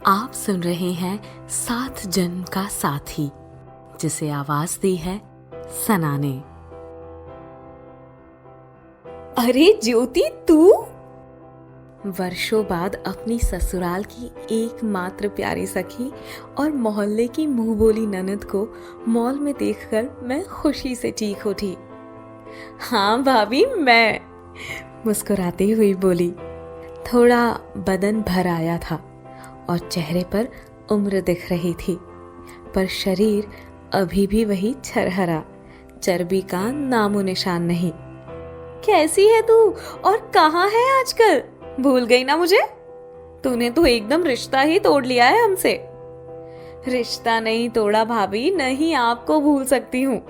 आप सुन रहे हैं सात जन्म का साथी, जिसे आवाज दी है सना ने। अरे ज्योति, तू? वर्षों बाद अपनी ससुराल की एकमात्र प्यारी सखी और मोहल्ले की मुंह बोली ननद को मॉल में देखकर मैं खुशी से चीख उठी। हाँ भाभी, मैं मुस्कुराती हुई बोली। थोड़ा बदन भर आया था और चेहरे पर उम्र दिख रही थी, पर शरीर अभी भी वही छरहरा, चर्बी का नामो निशान नहीं। कैसी है तू और कहाँ है आजकल? भूल गई ना मुझे? तूने तो एकदम रिश्ता ही तोड़ लिया है हमसे। रिश्ता नहीं तोड़ा भाभी, नहीं आपको भूल सकती हूँ।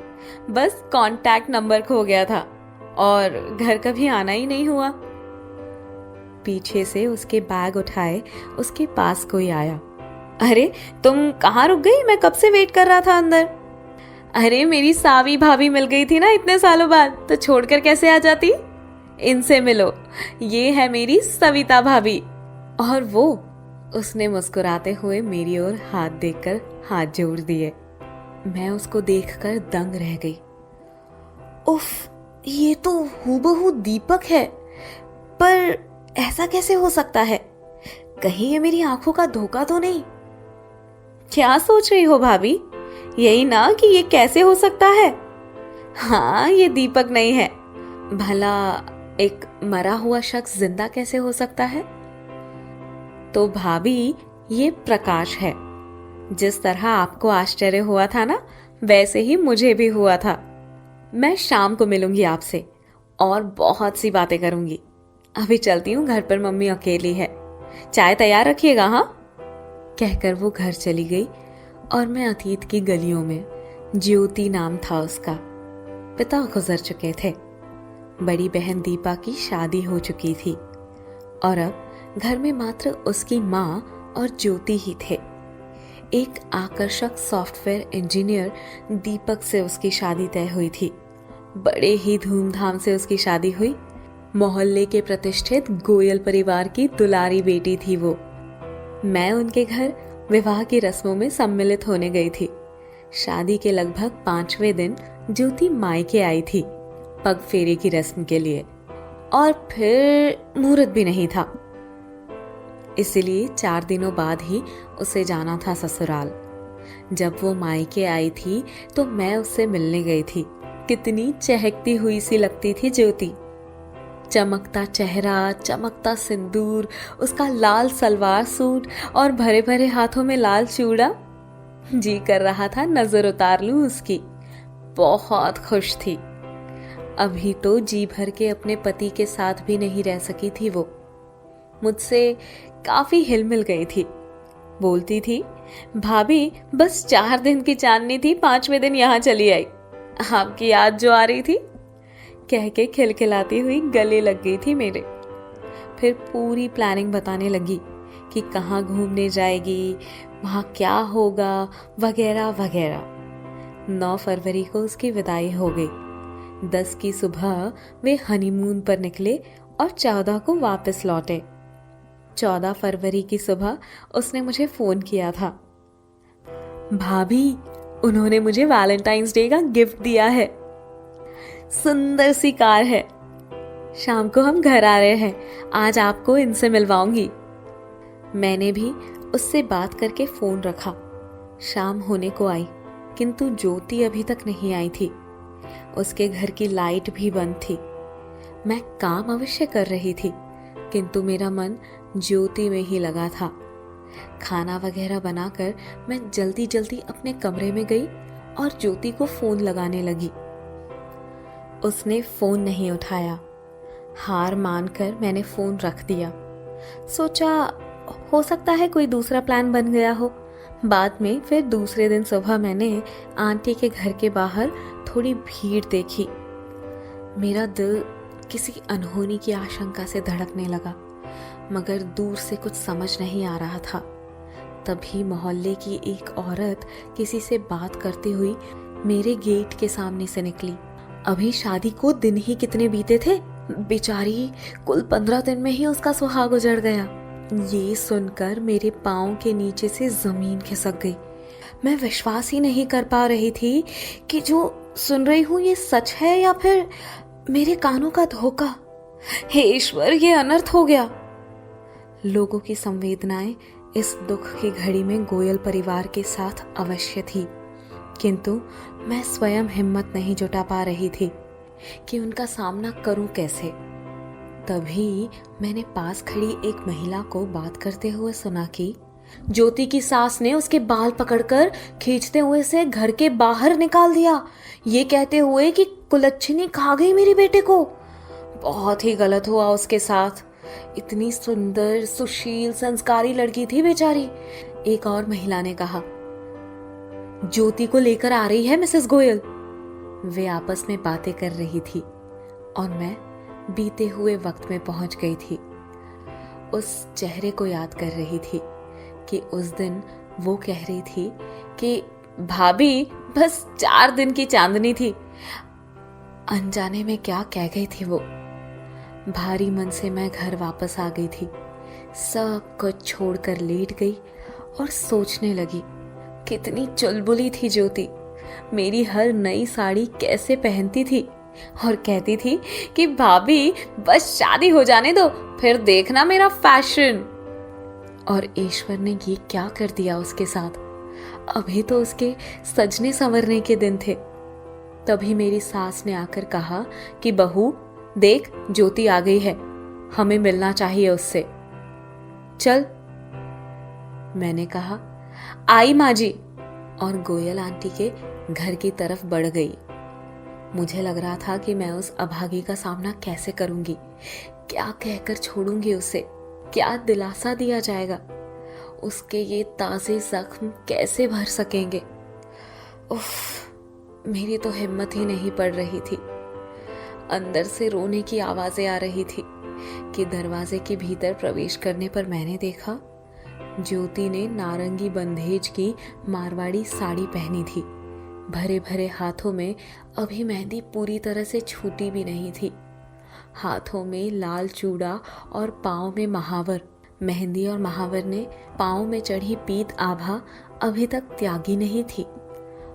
बस कांटेक्ट नंबर खो गया था और घर कभी आना ही नहीं हुआ। पीछे से उसके बैग उठाए उसके पास कोई आया। अरे तुम कहाँ रुक गई? मैं कब से वेट कर रहा था अंदर। अरे मेरी सावी भाभी मिल गई थी ना इतने सालों बाद, तो छोड़कर कैसे आ जाती? इनसे मिलो, ये है मेरी सविता भाभी। और वो, उसने मुस्कुराते हुए मेरी ओर हाथ देकर हाथ जोड़ दिए। मैं उसको देखकर दंग रह गई। उफ, ये तो हूबहू दीपक है, पर ऐसा कैसे हो सकता है? कहीं ये मेरी आंखों का धोखा तो नहीं? क्या सोच रही हो भाभी? यही ना कि ये कैसे हो सकता है? हाँ, ये दीपक नहीं है। भला एक मरा हुआ शख्स जिंदा कैसे हो सकता है? तो भाभी, ये प्रकाश है। जिस तरह आपको आश्चर्य हुआ था ना, वैसे ही मुझे भी हुआ था। मैं शाम को मिलूंगी आपसे और बहुत सी बातें करूंगी। अभी चलती हूँ, घर पर मम्मी अकेली है। चाय तैयार रखिएगा। हाँ, कहकर वो घर चली गई और मैं अतीत की गलियों में, ज्योति नाम था उसका, पिता गुजर चुके थे, बड़ी बहन दीपा की शादी हो चुकी थी और अब घर में मात्र उसकी माँ और ज्योति ही थे। एक आकर्षक सॉफ्टवेयर इंजीनियर दीपक से उसकी शादी तय हुई थी। बड़े ही धूमधाम से उसकी शादी हुई। मोहल्ले के प्रतिष्ठित गोयल परिवार की दुलारी बेटी थी वो। मैं उनके घर विवाह की रस्मों में सम्मिलित होने गई थी। शादी के लगभग 5वें दिन ज्योति मायके आई थी पग फेरे की रस्म के लिए, और फिर मुहूर्त भी नहीं था, इसलिए 4 दिनों बाद ही उसे जाना था ससुराल। जब वो मायके आई थी तो मैं उससे मिलने गई थी। कितनी चहकती हुई सी लगती थी ज्योति। चमकता चेहरा, चमकता सिंदूर, उसका लाल सलवार सूट और भरे भरे हाथों में लाल चूड़ा। जी कर रहा था नजर उतार लूं उसकी। बहुत खुश थी। अभी तो जी भर के अपने पति के साथ भी नहीं रह सकी थी वो। मुझसे काफी हिल मिल गई थी। बोलती थी, भाभी बस 4 दिन की चांदनी थी, 5वें दिन यहाँ चली आई। आपकी याद जो आ रही थी, कह के खिलखिलाती हुई गले लग गई थी मेरे। फिर पूरी प्लानिंग बताने लगी कि कहाँ घूमने जाएगी, वहाँ क्या होगा, वगैरह वगैरह। 9 फरवरी को उसकी विदाई हो गई। 10 की सुबह वे हनीमून पर निकले और 14 को वापस लौटे। 14 फरवरी की सुबह उसने मुझे फोन किया था। भाभी, उन्होंने मुझे वैलेंटाइंस डे का गिफ्ट दिया है। सुंदर सी कार है। शाम को हम घर आ रहे हैं, आज आपको इनसे मिलवाऊंगी। मैंने भी उससे बात करके फोन रखा। शाम होने को आई, किंतु ज्योति अभी तक नहीं आई थी। उसके घर की लाइट भी बंद थी। मैं काम अवश्य कर रही थी, किंतु मेरा मन ज्योति में ही लगा था। खाना वगैरह बनाकर मैं जल्दी जल्दी अपने कमरे में गई और ज्योति को फोन लगाने लगी। उसने फोन नहीं उठाया। हार मानकर मैंने फोन रख दिया। सोचा हो सकता है कोई दूसरा प्लान बन गया हो। बाद में फिर दूसरे दिन सुबह मैंने आंटी के घर के बाहर थोड़ी भीड़ देखी। मेरा दिल किसी अनहोनी की आशंका से धड़कने लगा, मगर दूर से कुछ समझ नहीं आ रहा था। तभी मोहल्ले की एक औरत किसी से बात करते हुई मेरे गेट के सामने से निकली। अभी शादी को दिन ही कितने बीते थे, बेचारी कुल 15 दिन में ही उसका सुहाग उजड़ गया। ये सुनकर मेरे पाँव के नीचे से जमीन खिसक गई। मैं विश्वास ही नहीं कर पा रही थी कि जो सुन रही हूँ ये सच है या फिर मेरे कानों का धोखा। हे ईश्वर, ये अनर्थ हो गया। लोगों की संवेदनाएं इस दुख की घड़ी में गोयल परिवार के साथ अवश्य थी, किंतु मैं स्वयं हिम्मत नहीं जुटा पा रही थी कि उनका सामना करूं कैसे। तभी मैंने पास खड़ी एक महिला को बात करते हुए सुना कि ज्योति की सास ने उसके बाल पकड़कर खींचते हुए से घर के बाहर निकाल दिया, ये कहते हुए कि कुलच्छनी खा गई मेरे बेटे को। बहुत ही गलत हुआ उसके साथ। इतनी सुंदर, सुशील, संस्कारी लड़की थी बेचारी। एक और महिला ने कहा, ज्योति को लेकर आ रही है मिसेस गोयल। वे आपस में बातें कर रही थी और मैं बीते हुए वक्त में पहुंच गई थी। उस चेहरे को याद कर रही थी कि उस दिन वो कह रही थी कि भाभी बस 4 दिन की चांदनी थी। अनजाने में क्या कह गई थी वो। भारी मन से मैं घर वापस आ गई थी। सब कुछ छोड़कर लेट गई और सोचने लगी, कितनी चुलबुली थी ज्योति। मेरी हर नई साड़ी कैसे पहनती थी और कहती थी कि भाभी बस शादी हो जाने दो, फिर देखना मेरा फैशन। और ईश्वर ने ये क्या कर दिया उसके साथ। अभी तो उसके सजने संवरने के दिन थे। तभी मेरी सास ने आकर कहा कि बहू देख, ज्योति आ गई है, हमें मिलना चाहिए उससे, चल। मैंने कहा, आई माँ जी, और गोयल आंटी के घर की तरफ बढ़ गई। मुझे लग रहा था कि मैं उस अभागी का सामना कैसे करूंगी, क्या कहकर छोड़ूंगी उसे, क्या दिलासा दिया जाएगा, उसके ये ताजे जख्म कैसे भर सकेंगे। उफ, मेरी तो हिम्मत ही नहीं पड़ रही थी। अंदर से रोने की आवाजें आ रही थी कि दरवाजे के भीतर प्रवेश करने पर मैंने देखा ज्योति ने नारंगी बंधेज की मारवाड़ी साड़ी पहनी थी। भरे भरे हाथों में अभी मेहंदी पूरी तरह से छूटी भी नहीं थी। हाथों में लाल चूड़ा और पाँव में महावर। मेहंदी और महावर ने पाँव में चढ़ी पीत आभा अभी तक त्यागी नहीं थी।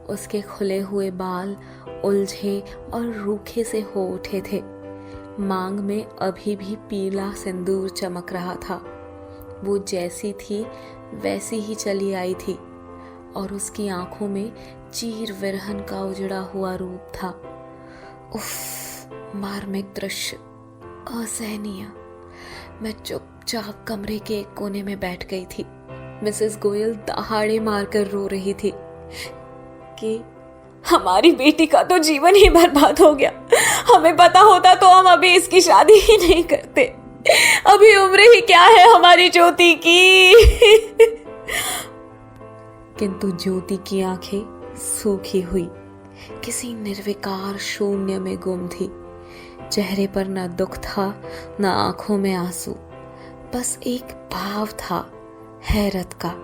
उसके खुले हुए बाल उलझे और रूखे से हो उठे थे। मांग में अभी भी पीला सिंदूर चमक रहा था। वो जैसी थी वैसी ही चली आई थी और उसकी आंखों में चीर विरहन का उजड़ा हुआ रूप था। उफ, मार्मिक दृश्य, असहनीय। मैं चुपचाप कमरे के एक कोने में बैठ गई थी। मिसेस गोयल दहाड़े मारकर रो रही थी कि हमारी बेटी का तो जीवन ही बर्बाद हो गया। हमें पता होता तो हम अभी इसकी शादी ही नहीं करते। अभी उम्र ही क्या है हमारी ज्योति की। किंतु ज्योति की आंखें सूखी हुई, किसी निर्विकार शून्य में गुम थी। चेहरे पर न दुख था, न आंखों में आंसू, बस एक भाव था, हैरत का।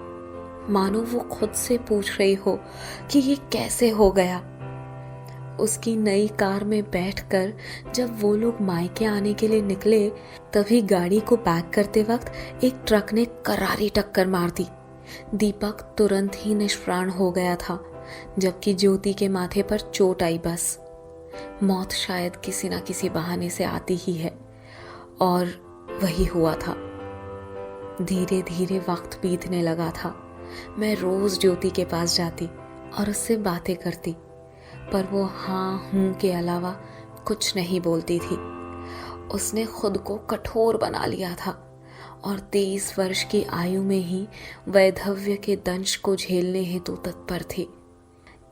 मानो वो खुद से पूछ रही हो कि ये कैसे हो गया। उसकी नई कार में बैठकर जब वो लोग मायके आने के लिए निकले, तभी गाड़ी को पैक करते वक्त एक ट्रक ने करारी टक्कर मार दी। दीपक तुरंत ही निष्प्राण हो गया था, जबकि ज्योति के माथे पर चोट आई। बस मौत शायद किसी न किसी बहाने से आती ही है, और वही हुआ था। धीरे धीरे वक्त बीतने लगा था। मैं रोज ज्योति के पास जाती और उससे बातें करती, पर वो हाँ हूँ के अलावा कुछ नहीं बोलती थी। उसने खुद को कठोर बना लिया था और 23 वर्ष की आयु में ही वैधव्य के दंश को झेलने हेतु तत्पर थी।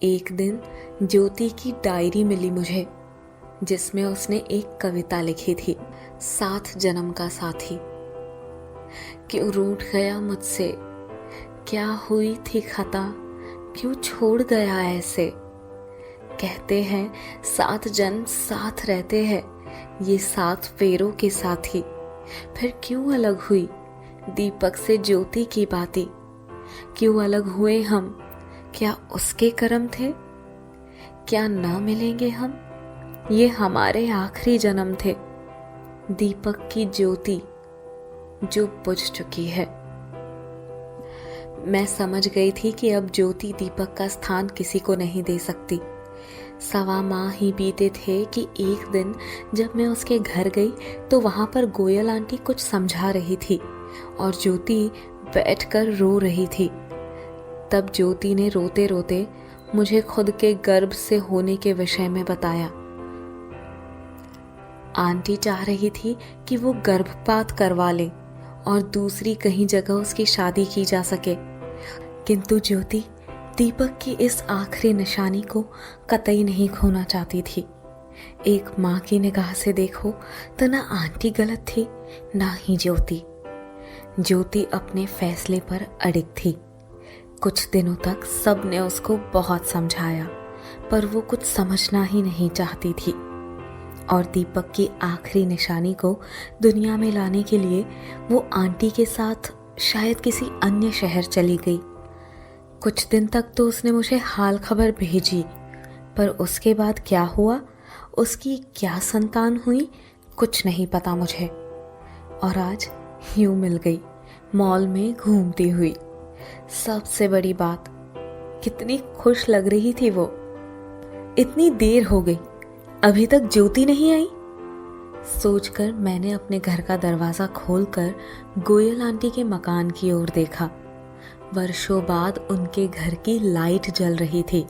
एक दिन ज्योति की डायरी मिली मुझे, जिसमें उसने एक कविता लिखी थी, 7 जन्म का साथी। क्यों रूठ गया मुझसे, क्या हुई थी खता, क्यों छोड़ गया ऐसे। कहते हैं 7 जन्म साथ रहते हैं, ये 7 फेरों के साथी। फिर क्यों अलग हुई दीपक से ज्योति की बातें। क्यों अलग हुए हम, क्या उसके कर्म थे, क्या न मिलेंगे हम, ये हमारे आखिरी जन्म थे। दीपक की ज्योति, जो बुझ चुकी है। मैं समझ गई थी कि अब ज्योति दीपक का स्थान किसी को नहीं दे सकती। 1.25 माह ही बीते थे कि एक दिन जब मैं उसके घर गई तो वहां पर गोयल आंटी कुछ समझा रही थी और ज्योति बैठकर रो रही थी। तब ज्योति ने रोते रोते मुझे खुद के गर्भ से होने के विषय में बताया। आंटी चाह रही थी कि वो गर्भपात करवा ले और दूसरी कहीं जगह उसकी शादी की जा सके, किंतु ज्योति दीपक की इस आखिरी निशानी को कतई नहीं खोना चाहती थी। एक माँ की निगाह से देखो तो ना आंटी गलत थी ना ही ज्योति। ज्योति अपने फैसले पर अड़िग थी। कुछ दिनों तक सब ने उसको बहुत समझाया, पर वो कुछ समझना ही नहीं चाहती थी और दीपक की आखिरी निशानी को दुनिया में लाने के लिए वो आंटी के साथ शायद किसी अन्य शहर चली गई। कुछ दिन तक तो उसने मुझे हाल खबर भेजी, पर उसके बाद क्या हुआ, उसकी क्या संतान हुई, कुछ नहीं पता मुझे। और आज यूं मिल गई मॉल में घूमती हुई। सबसे बड़ी बात, कितनी खुश लग रही थी वो। इतनी देर हो गई, अभी तक ज्योति नहीं आई। सोचकर मैंने अपने घर का दरवाजा खोलकर गोयल आंटी के मकान की ओर देखा। वर्षों बाद उनके घर की लाइट जल रही थी।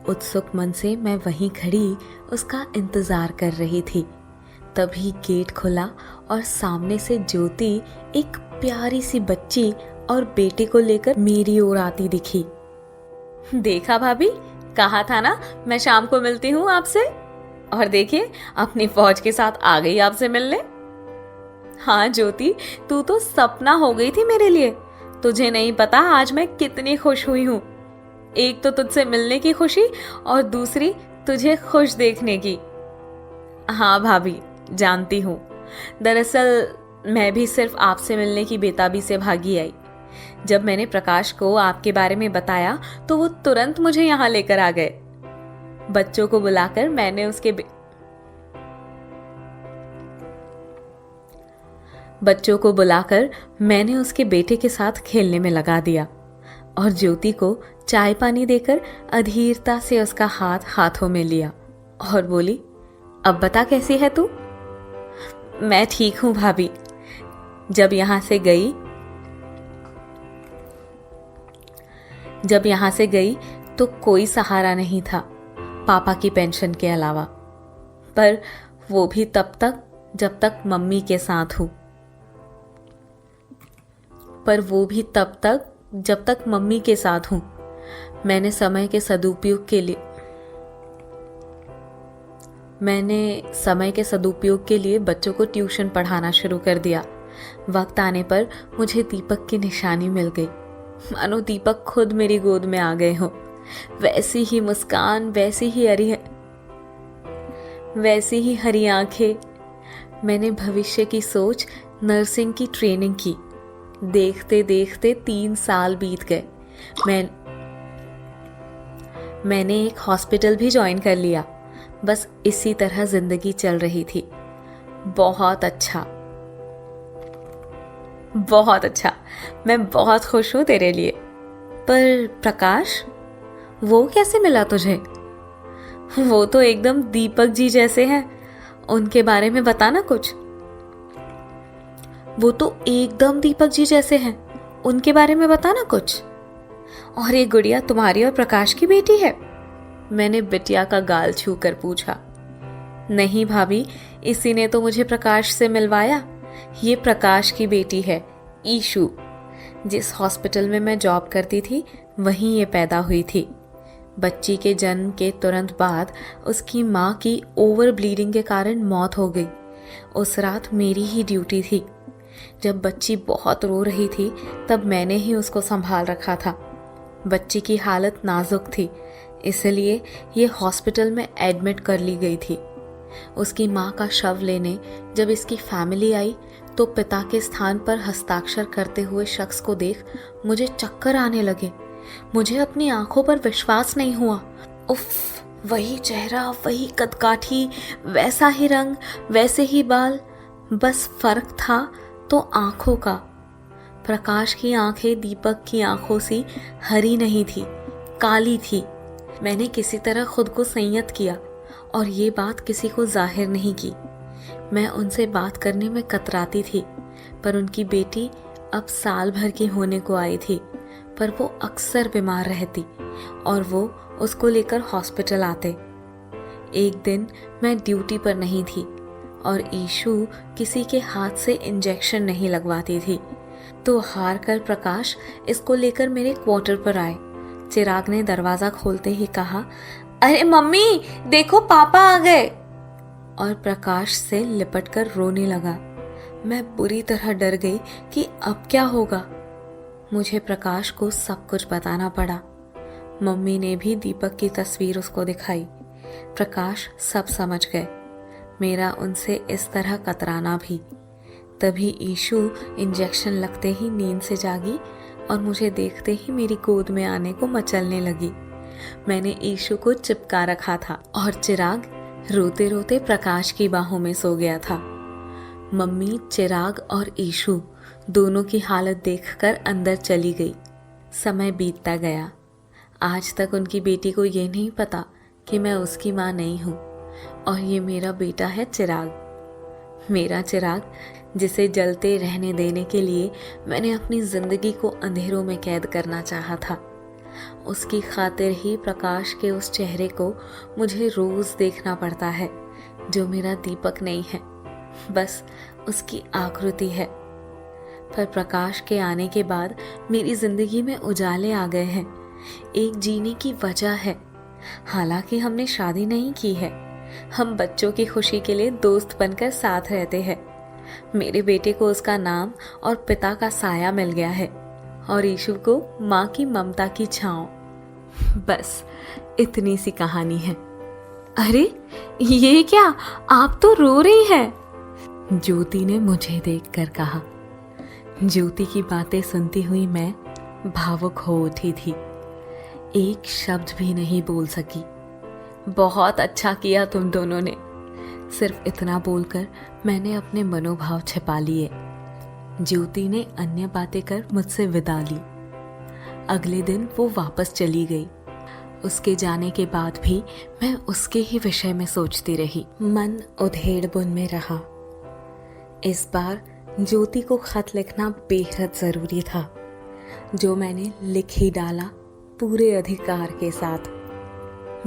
उत्सुक मन से मैं वहीं खड़ी उसका इंतजार कर रही थी। तभी गेट खुला और सामने से ज्योति एक प्यारी सी बच्ची और बेटे को लेकर मेरी ओर आती दिखी। देखा भाभी, कहा था ना मैं शाम को मिलती हूँ आपसे। और देखिए अपनी फौज के साथ आ गई आपसे मिलने। हाँ ज्योति, तू तो सपना हो गई थी मेरे लिए। तुझे नहीं पता आज मैं कितनी खुश हुई हूँ। एक तो तुझसे मिलने की खुशी और दूसरी तुझे खुश देखने की। हाँ भाभी, जानती हूँ। दरअसल मैं भी सिर्फ आपसे मिलने की बेताबी से भागी आई। जब मैंने प्रकाश को आपके बारे में बताया तो वो तुरंत मुझे यहाँ लेकर आ गए। बच्चों को बुलाकर मैंने उसके बेटे के साथ खेलने में लगा दिया और ज्योति को चाय पानी देकर अधीरता से उसका हाथ हाथों में लिया और बोली, अब बता कैसी है तू? मैं ठीक हूं भाभी। जब यहाँ से गई तो कोई सहारा नहीं था पापा की पेंशन के अलावा, पर वो भी तब तक जब तक मम्मी के साथ हूं। मैंने समय के सदुपयोग के लिए बच्चों को ट्यूशन पढ़ाना शुरू कर दिया। वक्त आने पर मुझे दीपक की निशानी मिल गई, मानो दीपक खुद मेरी गोद में आ गए हों। वैसी ही मुस्कान, वैसी ही हरी आंखें। मैंने भविष्य की सोच नर्सिंग की ट्रेनिंग की। देखते देखते 3 साल बीत गए। मैंने एक हॉस्पिटल भी ज्वाइन कर लिया। बस इसी तरह जिंदगी चल रही थी। बहुत अच्छा, मैं बहुत खुश हूं तेरे लिए। पर प्रकाश, वो कैसे मिला तुझे? वो तो एकदम दीपक जी जैसे हैं। उनके बारे में बताना कुछ। और ये गुड़िया तुम्हारी और प्रकाश की बेटी है? मैंने बिटिया का गाल छू कर पूछा। नहीं भाभी, इसी ने तो मुझे प्रकाश से मिलवाया। ये प्रकाश की बेटी है, ईशु। जिस हॉस्पिटल में मैं जॉब करती थी वहीं ये पैदा हुई थी। बच्ची के जन्म के तुरंत बाद उसकी माँ की ओवर ब्लीडिंग के कारण मौत हो गई। उस रात मेरी ही ड्यूटी थी। जब बच्ची बहुत रो रही थी तब मैंने ही उसको संभाल रखा था। बच्ची की हालत नाजुक थी, इसलिए ये हॉस्पिटल में एडमिट कर ली गई थी। उसकी माँ का शव लेने जब इसकी फैमिली आई तो पिता के स्थान पर हस्ताक्षर करते हुए शख्स को देख मुझे चक्कर आने लगे। मुझे अपनी आंखों पर विश्वास नहीं हुआ। उफ, वही चेहरा, वही कदकाठी, वैसा ही रंग, वैसे ही बाल। बस फर्क था तो आंखों का। प्रकाश की आंखें दीपक की आंखों सी हरी नहीं थी, काली थी। मैंने किसी तरह खुद को संयत किया और ये बात किसी को जाहिर नहीं की। मैं उनसे बात करने में कतराती थी, पर उनकी बेटी अब साल भर की होने को आई थी, पर वो अक्सर बीमार रहती और वो उसको लेकर हॉस्पिटल आते। एक दिन मैं ड्यूटी पर नहीं थी और ईशु किसी के हाथ से इंजेक्शन नहीं लगवाती थी, तो हार कर प्रकाश इसको लेकर मेरे क्वार्टर पर आए। चिराग ने दरवाजा खोलते ही कहा, अरे मम्मी देखो पापा आ गए। और प्रकाश से लिपटकर रोने लगा। मैं बुरी तरह डर गई कि अब क्या होगा। मुझे प्रकाश को सब कुछ बताना पड़ा। मम्मी ने भी दीपक की तस्वीर उसको दिखाई। प्रकाश सब समझ गए, मेरा उनसे इस तरह कतराना भी। तभी ईशु इंजेक्शन लगते ही नींद से जागी और मुझे देखते ही मेरी गोद में आने को मचलने लगी। मैंने ईशु को चिपका रखा था और चिराग रोते रोते प्रकाश की बाहों में सो गया था। मम्मी, चिराग और ईशु दोनों की हालत देखकर अंदर चली गई। समय बीतता गया। आज तक उनकी बेटी को ये नहीं पता कि मैं उसकी माँ नहीं हूँ और ये मेरा बेटा है चिराग। मेरा चिराग, जिसे जलते रहने देने के लिए मैंने अपनी जिंदगी को अंधेरों में कैद करना चाहा था। उसकी खातिर ही प्रकाश के उस चेहरे को मुझे रोज देखना पड़ता है, जो मेरा दीपक नहीं है, बस उसकी आकृति है। पर प्रकाश के आने के बाद मेरी जिंदगी में उजाले आ गए हैं। एक जीने की वजह है। हालांकि हमने शादी नहीं की है, हम बच्चों की खुशी के लिए दोस्त बनकर साथ रहते हैं। मेरे बेटे को उसका नाम और पिता का साया मिल गया है और ईशु को माँ की ममता की छांव। बस इतनी सी कहानी है। अरे ये क्या, आप तो रो रही हैं। ज्योति ने मुझे देखकर कहा। ज्योति की बातें सुनती हुई मैं भावुक हो उठी थी। एक शब्द भी नहीं बोल सकी। बहुत अच्छा किया तुम दोनों ने, सिर्फ इतना बोलकर मैंने अपने मनोभाव छिपा लिए। ज्योति ने अन्य बातें कर मुझसे विदा ली। अगले दिन वो वापस चली गई। उसके जाने के बाद भी मैं उसके ही विषय में सोचती रही। मन उधेड़-बुन में रहा। इस बार ज्योति को खत लिखना बेहद जरूरी था, जो मैंने लिख ही डाला पूरे अधिकार के साथ।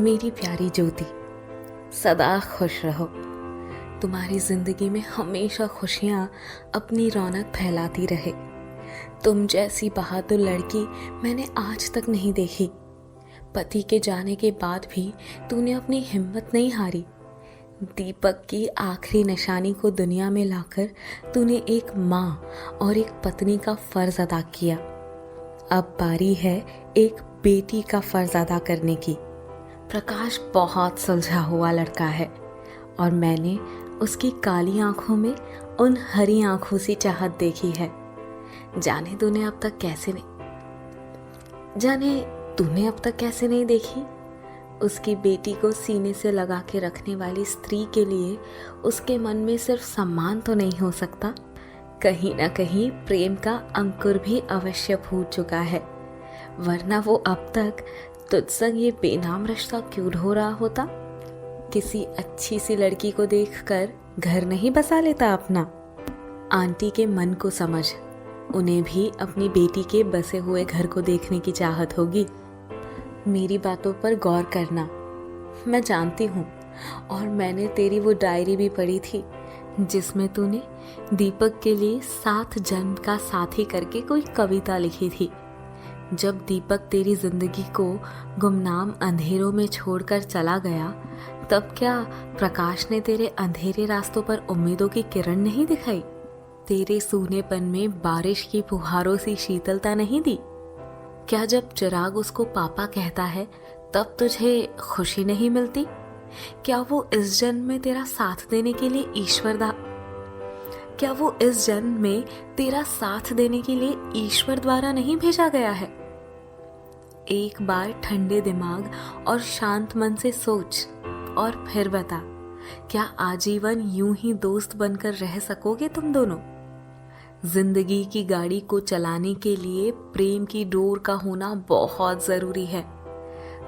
मेरी प्यारी ज्योति, सदा खुश रहो। तुम्हारी जिंदगी में हमेशा खुशियां अपनी रौनक फैलाती रहे। तुम जैसी बहादुर लड़की मैंने आज तक नहीं देखी। पति के जाने के बाद भी तूने अपनी हिम्मत नहीं हारी। दीपक की आखिरी निशानी को दुनिया में लाकर तूने एक माँ और एक पत्नी का फर्ज अदा किया। अब बारी है एक बेटी का फर्ज अदा करने की। प्रकाश बहुत सुलझा हुआ लड़का है और मैंने उसकी काली आंखों में उन हरी आंखों सी चाहत देखी है। जाने तूने अब तक कैसे नहीं देखी। उसकी बेटी को सीने से लगा के रखने वाली स्त्री के लिए उसके मन में सिर्फ सम्मान तो नहीं हो सकता, कहीं ना कहीं प्रेम का अंकुर भी अवश्य फूट चुका है। वरना वो अब तक तुझ संग ये बेनाम रिश्ता क्यों हो रहा होता। किसी अच्छी सी लड़की को देखकर घर नहीं बसा लेता अपना। आंटी के मन को समझ, उन्हें भी अपनी बेटी के बसे हुए घर को देखने की चाहत होगी। मेरी बातों पर गौर करना। मैं जानती हूँ और मैंने तेरी वो डायरी भी पढ़ी थी जिसमें तूने दीपक के लिए 7 जन्म का साथी करके कोई कविता लिखी थी। जब दीपक तेरी जिंदगी को गुमनाम अंधेरों में छोड़कर चला गया, तब क्या प्रकाश ने तेरे अंधेरे रास्तों पर उम्मीदों की किरण नहीं दिखाई? तेरे सूनेपन में बारिश की फुहारों सी शीतलता नहीं दी? क्या जब चिराग उसको पापा कहता है तब तुझे खुशी नहीं मिलती? क्या वो इस जन्म में तेरा साथ देने के लिए ईश्वर द्वारा नहीं भेजा गया है? एक बार ठंडे दिमाग और शांत मन से सोच और फिर बता, क्या आजीवन यूं ही दोस्त बनकर रह सकोगे तुम दोनों? जिंदगी की गाड़ी को चलाने के लिए प्रेम की डोर का होना बहुत ज़रूरी है।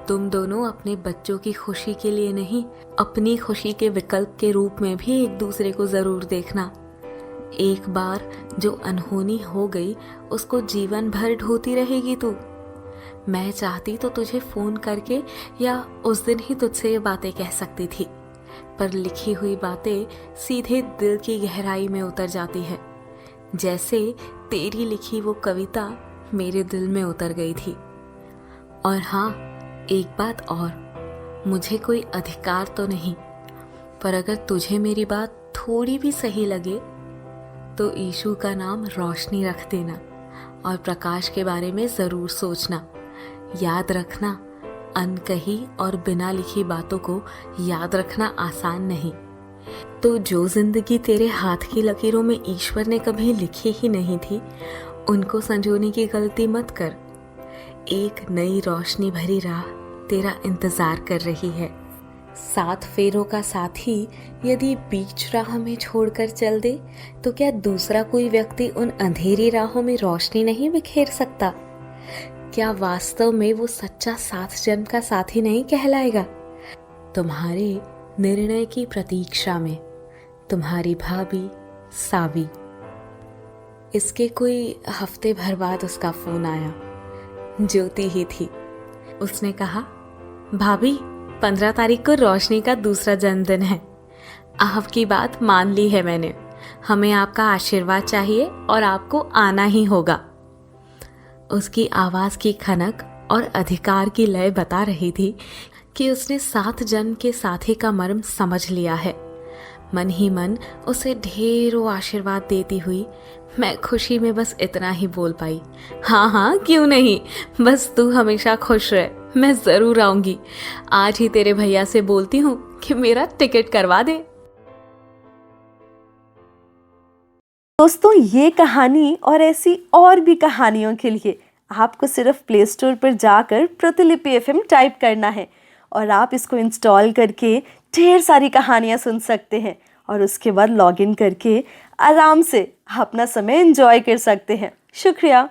तुम दोनों अपने बच्चों की खुशी के लिए नहीं, अपनी खुशी के विकल्प के रूप में भी एक दूसरे को ज़रूर देखना। एक बार जो अनहोनी हो गई उसको जीवन भर ढोती रहेगी तू। मैं चाहती तो तुझे फ़ोन करके या उस दिन ही तुझसे ये बातें कह सकती थी, पर लिखी हुई बातें सीधे दिल की गहराई में उतर जाती है, जैसे तेरी लिखी वो कविता मेरे दिल में उतर गई थी। और हाँ, एक बात और, मुझे कोई अधिकार तो नहीं, पर अगर तुझे मेरी बात थोड़ी भी सही लगे तो ईशु का नाम रोशनी रख देना और प्रकाश के बारे में ज़रूर सोचना। याद रखना, अनकही और बिना लिखी बातों को याद रखना आसान नहीं। तो जो जिंदगी तेरे हाथ की लकीरों में ईश्वर ने कभी लिखी ही नहीं थी, उनको संजोने की गलती मत कर। एक नई रोशनी भरी राह तेरा इंतजार कर रही है। 7 फेरों का साथी यदि बीच राह में छोड़कर चल दे, तो क्या दूसरा कोई व्यक्ति उन अंधेरी राहों में रोशनी नहीं बिखेर सकता? क्या वास्तव में वो सच्चा 7 जन्म का साथी नहीं कहलाएगा? तुम्हारे निर्णय की प्रतीक्षा में, तुम्हारी भाभी सावी। इसके कोई हफ्ते भर बाद उसका फोन आया। ज्योति ही थी। उसने कहा, भाभी 15 तारीख को रोशनी का दूसरा जन्मदिन है। आपकी बात मान ली है मैंने। हमें आपका आशीर्वाद चाहिए और आपको आना ही होगा। उसकी आवाज़ की खनक और अधिकार की लय बता रही थी कि उसने 7 जन्म के साथी का मर्म समझ लिया है। मन ही मन उसे ढेरों आशीर्वाद देती हुई मैं खुशी में बस इतना ही बोल पाई, हाँ हाँ क्यों नहीं, बस तू हमेशा खुश रह, मैं ज़रूर आऊँगी। आज ही तेरे भैया से बोलती हूँ कि मेरा टिकट करवा दे। दोस्तों, ये कहानी और ऐसी और भी कहानियों के लिए आपको सिर्फ प्ले स्टोर पर जाकर प्रतिलिपि FM टाइप करना है और आप इसको इंस्टॉल करके ढेर सारी कहानियाँ सुन सकते हैं और उसके बाद लॉगिन करके आराम से अपना समय एंजॉय कर सकते हैं। शुक्रिया।